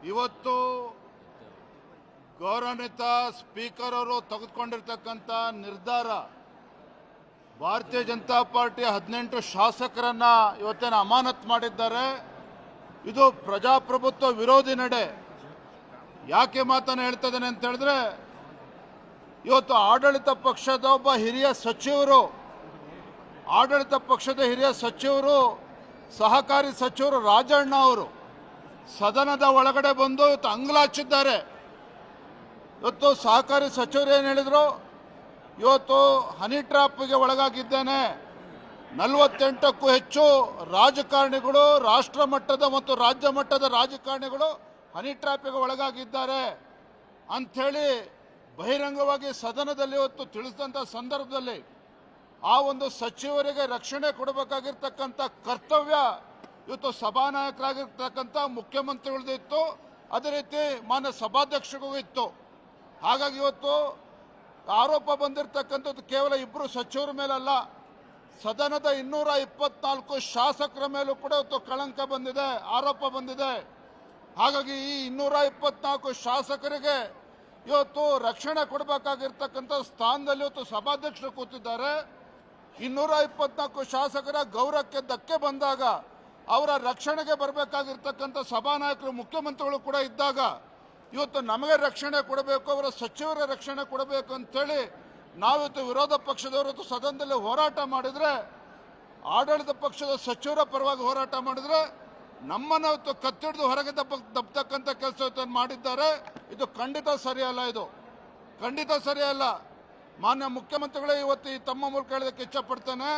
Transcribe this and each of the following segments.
ಇವತ್ತು ಗೌರವಾನ್ವಿತ ಸ್ಪೀಕರ್ ಅವರು ತೆಗೆದುಕೊಂಡಿರ್ತಕ್ಕಂಥ ನಿರ್ಧಾರ ಭಾರತೀಯ ಜನತಾ ಪಾರ್ಟಿ 18 ಶಾಸಕರನ್ನ ಇವತ್ತೇನು ಅಮಾನತು ಮಾಡಿದ್ದಾರೆ. ಇದು ಪ್ರಜಾಪ್ರಭುತ್ವ ವಿರೋಧಿ ನಡೆ. ಯಾಕೆ ಮಾತನ್ನು ಹೇಳ್ತಾ ಇದ್ದೇನೆ ಅಂತ ಹೇಳಿದ್ರೆ, ಇವತ್ತು ಆಡಳಿತ ಪಕ್ಷದ ಒಬ್ಬ ಹಿರಿಯ ಸಚಿವರು ಸಹಕಾರಿ ಸಚಿವರು ರಾಜಣ್ಣ ಅವರು ಸದನದ ಒಳಗಡೆ ಬಂದು ಇವತ್ತು ಅಂಗಲಾಚಿದ್ದಾರೆ. ಇವತ್ತು ಸಹಕಾರಿ ಸಚಿವರು ಏನು ಹೇಳಿದ್ರು, ಇವತ್ತು ಹನಿ ಟ್ರಾಪ್ಗೆ ಒಳಗಾಗಿದ್ದೇನೆ, 48ಕ್ಕೂ ಹೆಚ್ಚು ರಾಜಕಾರಣಿಗಳು, ರಾಷ್ಟ್ರ ಮಟ್ಟದ ಮತ್ತು ರಾಜ್ಯ ಮಟ್ಟದ ರಾಜಕಾರಣಿಗಳು ಹನಿ ಟ್ರಾಪ್ಗೆ ಒಳಗಾಗಿದ್ದಾರೆ ಅಂಥೇಳಿ ಬಹಿರಂಗವಾಗಿ ಸದನದಲ್ಲಿ ಇವತ್ತು ತಿಳಿಸಿದಂಥ ಸಂದರ್ಭದಲ್ಲಿ ಆ ಒಂದು ಸಚಿವರಿಗೆ ರಕ್ಷಣೆ ಕೊಡಬೇಕಾಗಿರ್ತಕ್ಕಂಥ ಕರ್ತವ್ಯ ಇವತ್ತು ಸಭಾನಾಯಕರಾಗಿರ್ತಕ್ಕಂಥ ಮುಖ್ಯಮಂತ್ರಿಗಳದ್ದು ಇತ್ತು, ಅದೇ ರೀತಿ ಮಾನ್ಯ ಸಭಾಧ್ಯಕ್ಷರಿಗೂ ಇತ್ತು. ಹಾಗಾಗಿ ಇವತ್ತು ಆರೋಪ ಬಂದಿರತಕ್ಕಂಥದ್ದು ಕೇವಲ ಇಬ್ಬರು ಸಚಿವರ ಮೇಲಲ್ಲ, ಸದನದ 224 ಶಾಸಕರ ಮೇಲೂ ಕೂಡ ಇವತ್ತು ಕಳಂಕ ಬಂದಿದೆ, ಆರೋಪ ಬಂದಿದೆ. ಹಾಗಾಗಿ ಈ 224 ಶಾಸಕರಿಗೆ ಇವತ್ತು ರಕ್ಷಣೆ ಕೊಡಬೇಕಾಗಿರ್ತಕ್ಕಂಥ ಸ್ಥಾನದಲ್ಲಿ ಇವತ್ತು ಸಭಾಧ್ಯಕ್ಷರು ಕೂತಿದ್ದಾರೆ. 224 ಶಾಸಕರ ಗೌರವಕ್ಕೆ ಧಕ್ಕೆ ಬಂದಾಗ ಅವರ ರಕ್ಷಣೆಗೆ ಬರಬೇಕಾಗಿರ್ತಕ್ಕಂಥ ಸಭಾನಾಯಕರು ಮುಖ್ಯಮಂತ್ರಿಗಳು ಕೂಡ ಇದ್ದಾಗ ಇವತ್ತು ನಮಗೆ ರಕ್ಷಣೆ ಕೊಡಬೇಕು, ಅವರ ಸಚಿವರ ರಕ್ಷಣೆ ಕೊಡಬೇಕು ಅಂತೇಳಿ ನಾವಿವತ್ತು ವಿರೋಧ ಪಕ್ಷದವರು ಸದನದಲ್ಲಿ ಹೋರಾಟ ಮಾಡಿದರೆ, ಆಡಳಿತ ಪಕ್ಷದ ಸಚಿವರ ಪರವಾಗಿ ಹೋರಾಟ ಮಾಡಿದರೆ ನಮ್ಮನ್ನು ಇವತ್ತು ಕತ್ತಿಡಿದು ಹೊರಗೆ ದಬ್ಬತಕ್ಕಂಥ ಕೆಲಸ ಮಾಡಿದ್ದಾರೆ. ಇದು ಖಂಡಿತ ಸರಿಯಲ್ಲ, ಇದು ಖಂಡಿತ ಸರಿಯಲ್ಲ. ಮಾನ್ಯ ಮುಖ್ಯಮಂತ್ರಿಗಳೇ ಇವತ್ತು ಈ ತಮ್ಮ ಮೂಲಕ ಹೇಳೋದಕ್ಕೆ ಇಚ್ಛಪಡ್ತೇನೆ,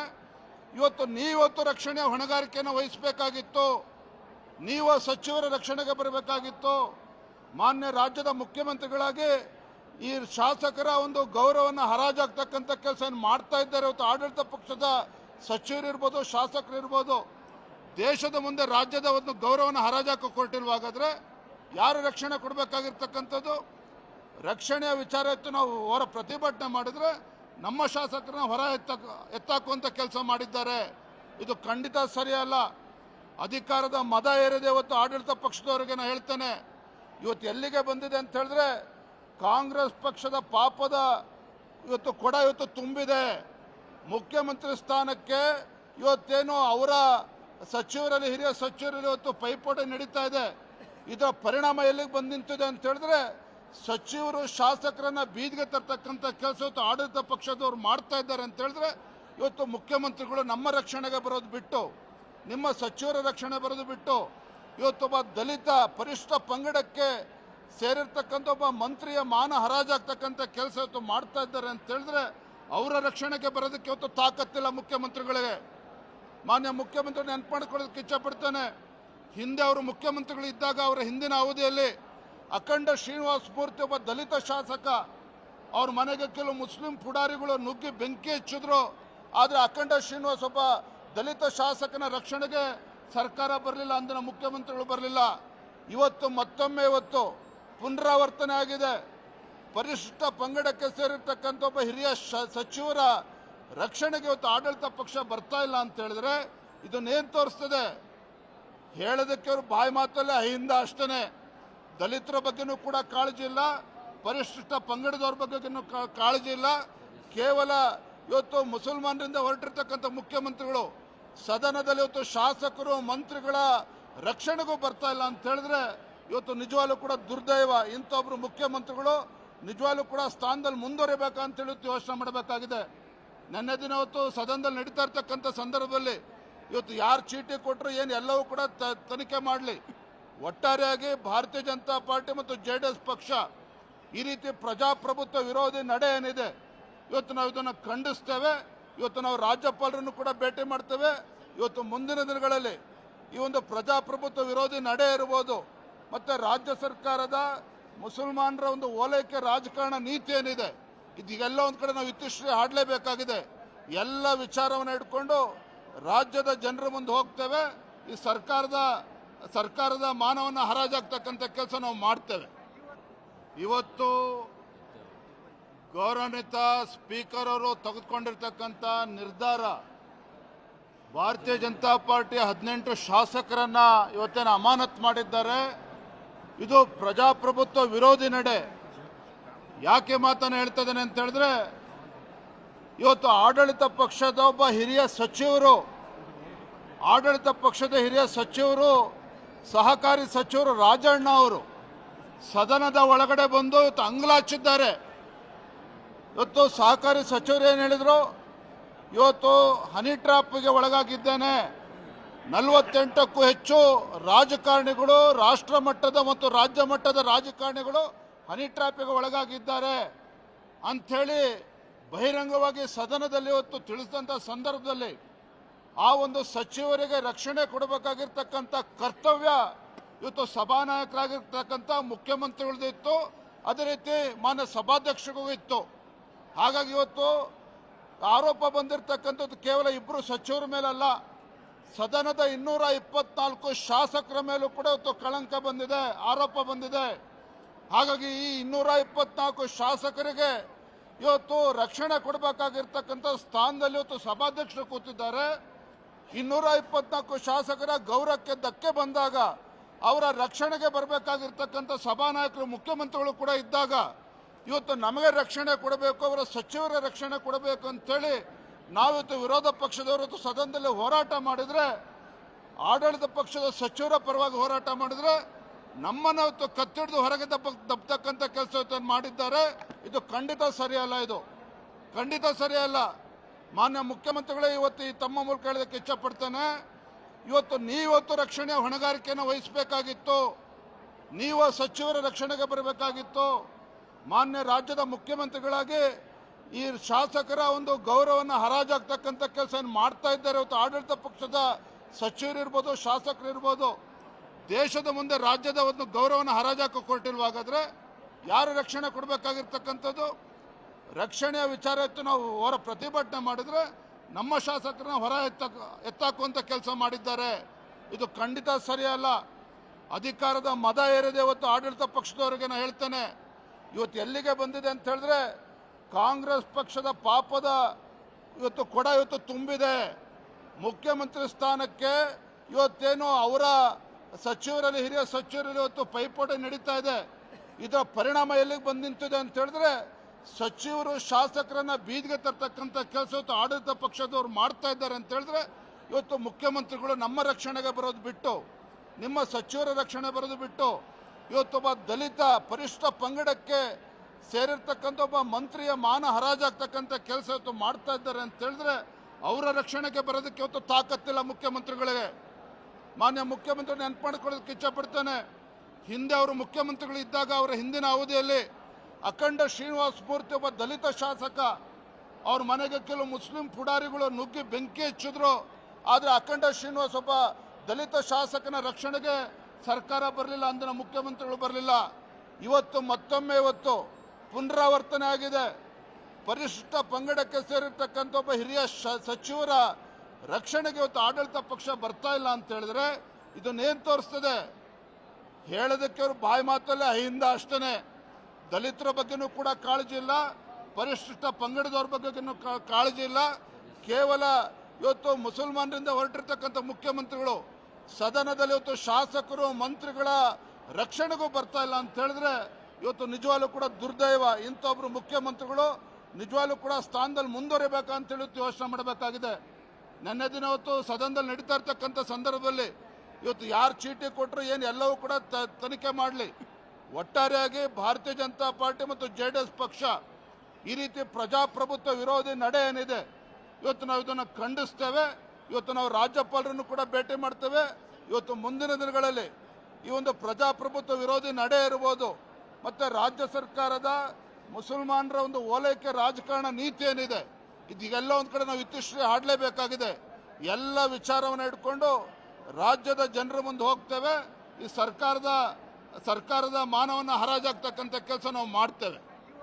ಇವತ್ತು ನೀವತ್ತು ರಕ್ಷಣೆ ಹೊಣೆಗಾರಿಕೆಯನ್ನು ವಹಿಸಬೇಕಾಗಿತ್ತು, ನೀವು ಸಚಿವರ ರಕ್ಷಣೆಗೆ ಬರಬೇಕಾಗಿತ್ತು. ಮಾನ್ಯ ರಾಜ್ಯದ ಮುಖ್ಯಮಂತ್ರಿಗಳಾಗಿ ಈ ಶಾಸಕರ ಒಂದು ಗೌರವವನ್ನು ಹರಾಜಾಗ್ತಕ್ಕಂಥ ಕೆಲಸ ಮಾಡ್ತಾ ಇದ್ದಾರೆ. ಇವತ್ತು ಆಡಳಿತ ಪಕ್ಷದ ಸಚಿವರಿರ್ಬೋದು, ಶಾಸಕರಿರ್ಬೋದು, ದೇಶದ ಮುಂದೆ ರಾಜ್ಯದ ಒಂದು ಗೌರವವನ್ನು ಹರಾಜಾಕ ಕೊಟ್ಟಿಲ್ವಾಗಾದ್ರೆ ಯಾರು ರಕ್ಷಣೆ ಕೊಡಬೇಕಾಗಿರ್ತಕ್ಕಂಥದ್ದು? ರಕ್ಷಣೆಯ ವಿಚಾರ ಇತ್ತು ನಾವು ಹೊರ ಪ್ರತಿಭಟನೆ ಮಾಡಿದ್ರೆ ನಮ್ಮ ಶಾಸಕರನ್ನ ಹೊರ ಎತ್ತಾಕುವಂಥ ಕೆಲಸ ಮಾಡಿದ್ದಾರೆ. ಇದು ಖಂಡಿತ ಸರಿಯಲ್ಲ. ಅಧಿಕಾರದ ಮದ ಏರಿದೆ ಇವತ್ತು ಆಡಳಿತ ಪಕ್ಷದವರಿಗೆ. ನಾನು ಹೇಳ್ತೇನೆ, ಇವತ್ತು ಎಲ್ಲಿಗೆ ಬಂದಿದೆ ಅಂತ ಹೇಳಿದ್ರೆ, ಕಾಂಗ್ರೆಸ್ ಪಕ್ಷದ ಪಾಪದ ಇವತ್ತು ಕೊಡ ಇವತ್ತು ತುಂಬಿದೆ. ಮುಖ್ಯಮಂತ್ರಿ ಸ್ಥಾನಕ್ಕೆ ಇವತ್ತೇನು ಅವರ ಸಚಿವರಲ್ಲಿ, ಹಿರಿಯ ಸಚಿವರಲ್ಲಿ ಇವತ್ತು ಪೈಪೋಟಿ ನಡೀತಾ ಇದೆ. ಇದರ ಪರಿಣಾಮ ಎಲ್ಲಿಗೆ ಬಂದು ನಿಂತಿದೆ ಅಂತ ಹೇಳಿದ್ರೆ, ಸಚಿವರು ಶಾಸಕರನ್ನ ಬೀದಿಗೆ ತರ್ತಕ್ಕಂಥ ಕೆಲಸ ಇವತ್ತು ಆಡಳಿತ ಪಕ್ಷದವ್ರು ಮಾಡ್ತಾ ಇದ್ದಾರೆ ಅಂತ ಹೇಳಿದ್ರೆ, ಇವತ್ತು ಮುಖ್ಯಮಂತ್ರಿಗಳು ನಮ್ಮ ರಕ್ಷಣೆಗೆ ಬರೋದು ಬಿಟ್ಟು, ನಿಮ್ಮ ಸಚಿವರ ರಕ್ಷಣೆ ಬರೋದು ಬಿಟ್ಟು, ಇವತ್ತೊಬ್ಬ ದಲಿತ ಪರಿಶಿಷ್ಟ ಪಂಗಡಕ್ಕೆ ಸೇರಿರ್ತಕ್ಕಂಥ ಒಬ್ಬ ಮಂತ್ರಿಯ ಮಾನ ಹರಾಜಾಗ್ತಕ್ಕಂಥ ಕೆಲಸ ಇವತ್ತು ಮಾಡ್ತಾ ಇದ್ದಾರೆ ಅಂತ ಹೇಳಿದ್ರೆ, ಅವರ ರಕ್ಷಣೆಗೆ ಬರೋದಕ್ಕೆ ಇವತ್ತು ತಾಕತ್ತಿಲ್ಲ ಮುಖ್ಯಮಂತ್ರಿಗಳಿಗೆ. ಮಾನ್ಯ ಮುಖ್ಯಮಂತ್ರಿ ನೆನಪು ಮಾಡಿಕೊಳ್ಳೋದಕ್ಕೆ ಇಚ್ಛಪಡ್ತೇನೆ, ಹಿಂದೆ ಅವರು ಮುಖ್ಯಮಂತ್ರಿಗಳು ಇದ್ದಾಗ ಅವರ ಹಿಂದಿನ ಅವಧಿಯಲ್ಲಿ ಅಖಂಡ ಶ್ರೀನಿವಾಸ ಮೂರ್ತಿ ಒಬ್ಬ ದಲಿತ ಶಾಸಕ, ಅವ್ರ ಮನೆಗೆ ಕೆಲವು ಮುಸ್ಲಿಂ ಪುಡಾರಿಗಳು ನುಗ್ಗಿ ಬೆಂಕಿ ಹಚ್ಚಿದ್ರು. ಆದರೆ ಅಖಂಡ ಶ್ರೀನಿವಾಸ ಒಬ್ಬ ದಲಿತ ಶಾಸಕನ ರಕ್ಷಣೆಗೆ ಸರ್ಕಾರ ಬರಲಿಲ್ಲ, ಅಂದಿನ ಮುಖ್ಯಮಂತ್ರಿಗಳು ಬರಲಿಲ್ಲ. ಇವತ್ತು ಮತ್ತೊಮ್ಮೆ ಇವತ್ತು ಪುನರಾವರ್ತನೆ ಆಗಿದೆ. ಪರಿಶಿಷ್ಟ ಪಂಗಡಕ್ಕೆ ಸೇರಿರ್ತಕ್ಕಂಥ ಒಬ್ಬ ಹಿರಿಯ ಸಚಿವರ ರಕ್ಷಣೆಗೆ ಇವತ್ತು ಆಡಳಿತ ಪಕ್ಷ ಬರ್ತಾ ಇಲ್ಲ ಅಂತ ಹೇಳಿದ್ರೆ ಇದನ್ನೇನು ತೋರಿಸ್ತದೆ? ಹೇಳೋದಕ್ಕೆ ಅವರು ಬಾಯಿ ಮಾತಲ್ಲೇ ಅಹಿಂದ ಅಷ್ಟೇ. ದಲಿತರ ಬಗ್ಗೆನೂ ಕೂಡ ಕಾಳಜಿ ಇಲ್ಲ, ಪರಿಶಿಷ್ಟ ಪಂಗಡದವ್ರ ಬಗ್ಗೆನೂ ಕಾಳಜಿ ಇಲ್ಲ. ಕೇವಲ ಇವತ್ತು ಮುಸಲ್ಮಾನರಿಂದ ಹೊರಟಿರ್ತಕ್ಕಂಥ ಮುಖ್ಯಮಂತ್ರಿಗಳು ಸದನದಲ್ಲಿ ಇವತ್ತು ಶಾಸಕರು ಮಂತ್ರಿಗಳ ರಕ್ಷಣೆಗೂ ಬರ್ತಾ ಇಲ್ಲ ಅಂತ ಹೇಳಿದ್ರೆ ಇವತ್ತು ನಿಜವಾಗ್ಲೂ ಕೂಡ ದುರ್ದೈವ. ಇಂಥೊಬ್ರು ಮುಖ್ಯಮಂತ್ರಿಗಳು ನಿಜವಾಗ್ಲೂ ಕೂಡ ಸ್ಥಾನದಲ್ಲಿ ಮುಂದುವರಿಬೇಕಂತ ಹೇಳಿ ಯೋಚನೆ ಮಾಡಬೇಕಾಗಿದೆ. ನೆನ್ನೆ ದಿನ ಇವತ್ತು ಸದನದಲ್ಲಿ ನಡೀತಾ ಇರ್ತಕ್ಕಂಥ ಸಂದರ್ಭದಲ್ಲಿ ಇವತ್ತು ಯಾರು ಚೀಟಿ ಕೊಟ್ಟರು ಏನು ಎಲ್ಲವೂ ಕೂಡ ತನಿಖೆ ಮಾಡಲಿ. ಒಟ್ಟಾರೆಯಾಗಿ ಭಾರತೀಯ ಜನತಾ ಪಾರ್ಟಿ ಮತ್ತು JDS ಪಕ್ಷ ಈ ರೀತಿ ಪ್ರಜಾಪ್ರಭುತ್ವ ವಿರೋಧಿ ನಡೆ ಏನಿದೆ ಇವತ್ತು ನಾವು ಇದನ್ನು ಖಂಡಿಸ್ತೇವೆ. ಇವತ್ತು ನಾವು ರಾಜ್ಯಪಾಲರನ್ನು ಕೂಡ ಭೇಟಿ ಮಾಡ್ತೇವೆ. ಇವತ್ತು ಮುಂದಿನ ದಿನಗಳಲ್ಲಿ ಈ ಒಂದು ಪ್ರಜಾಪ್ರಭುತ್ವ ವಿರೋಧಿ ನಡೆ ಇರ್ಬೋದು, ಮತ್ತು ರಾಜ್ಯ ಸರ್ಕಾರದ ಮುಸಲ್ಮಾನರ ಒಂದು ಓಲೈಕೆ ರಾಜಕಾರಣ ನೀತಿ ಏನಿದೆ, ಇದೆಲ್ಲ ಒಂದು ಕಡೆ ನಾವು ಇತಿಶ್ರೀ ಹಾಡಲೇಬೇಕಾಗಿದೆ. ಎಲ್ಲ ವಿಚಾರವನ್ನು ಇಟ್ಕೊಂಡು ರಾಜ್ಯದ ಜನರ ಮುಂದೆ ಹೋಗ್ತೇವೆ. ಈ ಸರ್ಕಾರದ ಮಾನವನ್ನ ಹರಾಜಾಗ್ತಕ್ಕಂಥ ಕೆಲಸ ನಾವು ಮಾಡ್ತೇವೆ. ಇವತ್ತು ಗೌರವಾನ್ವಿತ ಸ್ಪೀಕರ್ ಅವರು ತೆಗೆದುಕೊಂಡಿರ್ತಕ್ಕಂಥ ನಿರ್ಧಾರ ಭಾರತೀಯ ಜನತಾ ಪಾರ್ಟಿ 18 ಶಾಸಕರನ್ನ ಇವತ್ತೇನು ಅಮಾನತು ಮಾಡಿದ್ದಾರೆ. ಇದು ಪ್ರಜಾಪ್ರಭುತ್ವ ವಿರೋಧಿ ನಡೆ. ಯಾಕೆ ಮಾತನ್ನು ಹೇಳ್ತಾ ಇದ್ದೇನೆ ಅಂತ ಹೇಳಿದ್ರೆ, ಇವತ್ತು ಆಡಳಿತ ಪಕ್ಷದ ಒಬ್ಬ ಹಿರಿಯ ಸಚಿವರು ಸಹಕಾರಿ ಸಚಿವರು ರಾಜಣ್ಣ ಅವರು ಸದನದ ಒಳಗಡೆ ಬಂದು ಇವತ್ತು ಅಂಗಲಾಚಿದ್ದಾರೆ. ಇವತ್ತು ಸಹಕಾರಿ ಸಚಿವರು ಏನು ಹೇಳಿದ್ರು, ಇವತ್ತು ಹನಿ ಟ್ರ್ಯಾಪ್ಗೆ ಒಳಗಾಗಿದ್ದೇನೆ, 48ಕ್ಕೂ ಹೆಚ್ಚು ರಾಜಕಾರಣಿಗಳು, ರಾಷ್ಟ್ರ ಮಟ್ಟದ ಮತ್ತು ರಾಜ್ಯ ಮಟ್ಟದ ರಾಜಕಾರಣಿಗಳು ಹನಿ ಟ್ರ್ಯಾಪ್ಗೆ ಒಳಗಾಗಿದ್ದಾರೆ ಅಂಥೇಳಿ ಬಹಿರಂಗವಾಗಿ ಸದನದಲ್ಲಿ ಇವತ್ತು ತಿಳಿಸಿದಂಥ ಸಂದರ್ಭದಲ್ಲಿ ಆ ಒಂದು ಸಚಿವರಿಗೆ ರಕ್ಷಣೆ ಕೊಡಬೇಕಾಗಿರ್ತಕ್ಕಂಥ ಕರ್ತವ್ಯ ಇವತ್ತು ಸಭಾನಾಯಕರಾಗಿರ್ತಕ್ಕಂಥ ಮುಖ್ಯಮಂತ್ರಿಗಳದ್ದು ಇತ್ತು, ಅದೇ ರೀತಿ ಮಾನ್ಯ ಸಭಾಧ್ಯಕ್ಷರಿಗೂ ಇತ್ತು. ಹಾಗಾಗಿ ಇವತ್ತು ಆರೋಪ ಬಂದಿರತಕ್ಕಂಥದ್ದು ಕೇವಲ ಇಬ್ಬರು ಸಚಿವರ ಮೇಲಲ್ಲ, ಸದನದ 224 ಶಾಸಕರ ಮೇಲೂ ಕೂಡ ಇವತ್ತು ಕಳಂಕ ಬಂದಿದೆ, ಆರೋಪ ಬಂದಿದೆ. ಹಾಗಾಗಿ ಈ 224 ಶಾಸಕರಿಗೆ ಇವತ್ತು ರಕ್ಷಣೆ ಕೊಡಬೇಕಾಗಿರ್ತಕ್ಕಂಥ ಸ್ಥಾನದಲ್ಲಿ ಇವತ್ತು ಸಭಾಧ್ಯಕ್ಷರು ಕೂತಿದ್ದಾರೆ. 224 ಶಾಸಕರ ಗೌರವಕ್ಕೆ ಧಕ್ಕೆ ಬಂದಾಗ ಅವರ ರಕ್ಷಣೆಗೆ ಬರಬೇಕಾಗಿರ್ತಕ್ಕಂಥ ಸಭಾನಾಯಕರು ಮುಖ್ಯಮಂತ್ರಿಗಳು ಕೂಡ ಇದ್ದಾಗ ಇವತ್ತು ನಮಗೆ ರಕ್ಷಣೆ ಕೊಡಬೇಕು, ಅವರ ಸಚಿವರ ರಕ್ಷಣೆ ಕೊಡಬೇಕು ಅಂತೇಳಿ ನಾವಿವತ್ತು ವಿರೋಧ ಪಕ್ಷದವರು ಸದನದಲ್ಲಿ ಹೋರಾಟ ಮಾಡಿದರೆ, ಆಡಳಿತ ಪಕ್ಷದ ಸಚಿವರ ಪರವಾಗಿ ಹೋರಾಟ ಮಾಡಿದರೆ ನಮ್ಮನ್ನು ಇವತ್ತು ಕತ್ತಿಡಿದು ಹೊರಗೆ ದಬ್ಬತಕ್ಕಂಥ ಕೆಲಸವನ್ನು ಮಾಡಿದ್ದಾರೆ. ಇದು ಖಂಡಿತ ಸರಿಯಲ್ಲ, ಇದು ಖಂಡಿತ ಸರಿಯಲ್ಲ. ಮಾನ್ಯ ಮುಖ್ಯಮಂತ್ರಿಗಳೇ ಇವತ್ತು ಈ ತಮ್ಮ ಮೂಲಕ ಹೇಳೋದಕ್ಕೆ ಇಚ್ಛಪಡ್ತೇನೆ, ಇವತ್ತು ನೀವತ್ತು ರಕ್ಷಣೆ ಹೊಣೆಗಾರಿಕೆಯನ್ನು ವಹಿಸಬೇಕಾಗಿತ್ತು, ನೀವು ಸಚಿವರ ರಕ್ಷಣೆಗೆ ಬರಬೇಕಾಗಿತ್ತು. ಮಾನ್ಯ ರಾಜ್ಯದ ಮುಖ್ಯಮಂತ್ರಿಗಳಾಗಿ ಈ ಶಾಸಕರ ಒಂದು ಗೌರವವನ್ನು ಹರಾಜಾಗ್ತಕ್ಕಂಥ ಕೆಲಸ ಮಾಡ್ತಾ ಇದ್ದಾರೆ. ಇವತ್ತು ಆಡಳಿತ ಪಕ್ಷದ ಸಚಿವರಿರ್ಬೋದು, ಶಾಸಕರಿರ್ಬೋದು, ದೇಶದ ಮುಂದೆ ರಾಜ್ಯದ ಒಂದು ಗೌರವವನ್ನು ಹರಾಜಾಕ ಕೊಟ್ಟಿಲ್ವಾಗಾದ್ರೆ ಯಾರು ರಕ್ಷಣೆ ಕೊಡಬೇಕಾಗಿರ್ತಕ್ಕಂಥದ್ದು? ರಕ್ಷಣೆಯ ವಿಚಾರ ಇತ್ತು ನಾವು ಹೊರ ಪ್ರತಿಭಟನೆ ಮಾಡಿದ್ರೆ ನಮ್ಮ ಶಾಸಕರನ್ನ ಹೊರ ಎತ್ತಾಕುವಂಥ ಕೆಲಸ ಮಾಡಿದ್ದಾರೆ. ಇದು ಖಂಡಿತ ಸರಿಯಲ್ಲ. ಅಧಿಕಾರದ ಮದ ಏರಿದೆ ಇವತ್ತು ಆಡಳಿತ ಪಕ್ಷದವರಿಗೆ. ನಾನು ಹೇಳ್ತೇನೆ, ಇವತ್ತು ಎಲ್ಲಿಗೆ ಬಂದಿದೆ ಅಂತ ಹೇಳಿದ್ರೆ, ಕಾಂಗ್ರೆಸ್ ಪಕ್ಷದ ಪಾಪದ ಇವತ್ತು ಕೊಡ ಇವತ್ತು ತುಂಬಿದೆ. ಮುಖ್ಯಮಂತ್ರಿ ಸ್ಥಾನಕ್ಕೆ ಇವತ್ತೇನು ಅವರ ಸಚಿವರಲ್ಲಿ, ಹಿರಿಯ ಸಚಿವರಲ್ಲಿ ಇವತ್ತು ಪೈಪೋಟಿ ನಡೀತಾ ಇದೆ. ಇದರ ಪರಿಣಾಮ ಎಲ್ಲಿಗೆ ಬಂದು ನಿಂತಿದೆ ಅಂತ ಹೇಳಿದ್ರೆ, ಸಚಿವರು ಶಾಸಕರನ್ನ ಬೀದಿಗೆ ತರ್ತಕ್ಕಂಥ ಕೆಲಸ ಇವತ್ತು ಆಡಳಿತ ಪಕ್ಷದವ್ರು ಮಾಡ್ತಾ ಇದ್ದಾರೆ ಅಂತ ಹೇಳಿದ್ರೆ, ಇವತ್ತು ಮುಖ್ಯಮಂತ್ರಿಗಳು ನಮ್ಮ ರಕ್ಷಣೆಗೆ ಬರೋದು ಬಿಟ್ಟು, ನಿಮ್ಮ ಸಚಿವರ ರಕ್ಷಣೆ ಬರೋದು ಬಿಟ್ಟು, ಇವತ್ತೊಬ್ಬ ದಲಿತ ಪರಿಶಿಷ್ಟ ಪಂಗಡಕ್ಕೆ ಸೇರಿರ್ತಕ್ಕಂಥ ಒಬ್ಬ ಮಂತ್ರಿಯ ಮಾನ ಹರಾಜಾಗ್ತಕ್ಕಂಥ ಕೆಲಸ ಇವತ್ತು ಮಾಡ್ತಾ ಇದ್ದಾರೆ ಅಂತ ಹೇಳಿದ್ರೆ, ಅವರ ರಕ್ಷಣೆಗೆ ಬರೋದಕ್ಕೆ ಇವತ್ತು ತಾಕತ್ತಿಲ್ಲ ಮುಖ್ಯಮಂತ್ರಿಗಳಿಗೆ. ಮಾನ್ಯ ಮುಖ್ಯಮಂತ್ರಿ ನೆನಪು ಮಾಡ್ಕೊಳ್ಳೋದಕ್ಕೆ ಇಚ್ಛಪಡ್ತೇನೆ, ಹಿಂದೆ ಅವರು ಮುಖ್ಯಮಂತ್ರಿಗಳು ಇದ್ದಾಗ ಅವರ ಹಿಂದಿನ ಅವಧಿಯಲ್ಲಿ ಅಖಂಡ ಶ್ರೀನಿವಾಸ ಮೂರ್ತಿ ಒಬ್ಬ ದಲಿತ ಶಾಸಕ, ಅವ್ರ ಮನೆಗೆ ಕೆಲವು ಮುಸ್ಲಿಂ ಪುಡಾರಿಗಳು ನುಗ್ಗಿ ಬೆಂಕಿ ಹಚ್ಚಿದ್ರು. ಆದರೆ ಅಖಂಡ ಶ್ರೀನಿವಾಸ ಒಬ್ಬ ದಲಿತ ಶಾಸಕನ ರಕ್ಷಣೆಗೆ ಸರ್ಕಾರ ಬರಲಿಲ್ಲ, ಅಂದಿನ ಮುಖ್ಯಮಂತ್ರಿಗಳು ಬರಲಿಲ್ಲ. ಇವತ್ತು ಮತ್ತೊಮ್ಮೆ ಇವತ್ತು ಪುನರಾವರ್ತನೆ ಆಗಿದೆ. ಪರಿಶಿಷ್ಟ ಪಂಗಡಕ್ಕೆ ಸೇರಿರ್ತಕ್ಕಂಥ ಒಬ್ಬ ಹಿರಿಯ ಸಚಿವರ ರಕ್ಷಣೆಗೆ ಇವತ್ತು ಆಡಳಿತ ಪಕ್ಷ ಬರ್ತಾ ಇಲ್ಲ ಅಂತ ಹೇಳಿದ್ರೆ ಇದನ್ನೇನು ತೋರಿಸ್ತದೆ? ಹೇಳೋದಕ್ಕೆ ಅವರು ಬಾಯಿ ಮಾತಲ್ಲೇ ಅಹಿಂದ ಅಷ್ಟೇ. ದಲಿತರ ಬಗ್ಗೆನೂ ಕೂಡ ಕಾಳಜಿ ಇಲ್ಲ, ಪರಿಶಿಷ್ಟ ಪಂಗಡದವ್ರ ಬಗ್ಗೆನೂ ಕಾಳಜಿ ಇಲ್ಲ. ಕೇವಲ ಇವತ್ತು ಮುಸಲ್ಮಾನರಿಂದ ಹೊರಟಿರ್ತಕ್ಕಂಥ ಮುಖ್ಯಮಂತ್ರಿಗಳು ಸದನದಲ್ಲಿ ಇವತ್ತು ಶಾಸಕರು ಮಂತ್ರಿಗಳ ರಕ್ಷಣೆಗೂ ಬರ್ತಾ ಇಲ್ಲ ಅಂತ ಹೇಳಿದ್ರೆ ಇವತ್ತು ನಿಜವಾಗ್ಲೂ ಕೂಡ ದುರ್ದೈವ. ಇಂಥೊಬ್ರು ಮುಖ್ಯಮಂತ್ರಿಗಳು ನಿಜವಾಗ್ಲೂ ಕೂಡ ಸ್ಥಾನದಲ್ಲಿ ಮುಂದುವರಿಬೇಕಂತೇಳಿ ಯೋಚನೆ ಮಾಡಬೇಕಾಗಿದೆ. ನೆನ್ನೆ ದಿನ ಇವತ್ತು ಸದನದಲ್ಲಿ ನಡೀತಾ ಇರ್ತಕ್ಕಂಥ ಸಂದರ್ಭದಲ್ಲಿ ಇವತ್ತು ಯಾರು ಚೀಟಿ ಕೊಟ್ಟರು ಏನು ಎಲ್ಲವೂ ಕೂಡ ತನಿಖೆ ಮಾಡಲಿ. ಒಟ್ಟಾರೆಯಾಗಿ ಭಾರತೀಯ ಜನತಾ ಪಾರ್ಟಿ ಮತ್ತು JDS ಪಕ್ಷ ಈ ರೀತಿ ಪ್ರಜಾಪ್ರಭುತ್ವ ವಿರೋಧಿ ನಡೆ ಏನಿದೆ ಇವತ್ತು ನಾವು ಇದನ್ನು ಖಂಡಿಸ್ತೇವೆ. ಇವತ್ತು ನಾವು ರಾಜ್ಯಪಾಲರನ್ನು ಕೂಡ ಭೇಟಿ ಮಾಡ್ತೇವೆ. ಇವತ್ತು ಮುಂದಿನ ದಿನಗಳಲ್ಲಿ ಈ ಒಂದು ಪ್ರಜಾಪ್ರಭುತ್ವ ವಿರೋಧಿ ನಡೆ ಇರ್ಬೋದು, ಮತ್ತು ರಾಜ್ಯ ಸರ್ಕಾರದ ಮುಸಲ್ಮಾನರ ಒಂದು ಓಲೈಕೆ ರಾಜಕಾರಣ ನೀತಿ ಏನಿದೆ, ಇದೆಲ್ಲ ಒಂದು ಕಡೆ ನಾವು ಇತಿಶ್ರೀ ಹಾಡಲೇಬೇಕಾಗಿದೆ. ಎಲ್ಲ ವಿಚಾರವನ್ನು ಇಟ್ಕೊಂಡು ರಾಜ್ಯದ ಜನರ ಮುಂದೆ ಹೋಗ್ತೇವೆ. ಈ ಸರ್ಕಾರದ ಮಾನವನ್ನ ಹರಾಜಾಗ್ತಕ್ಕಂಥ ಕೆಲಸ ನಾವು ಮಾಡ್ತೇವೆ.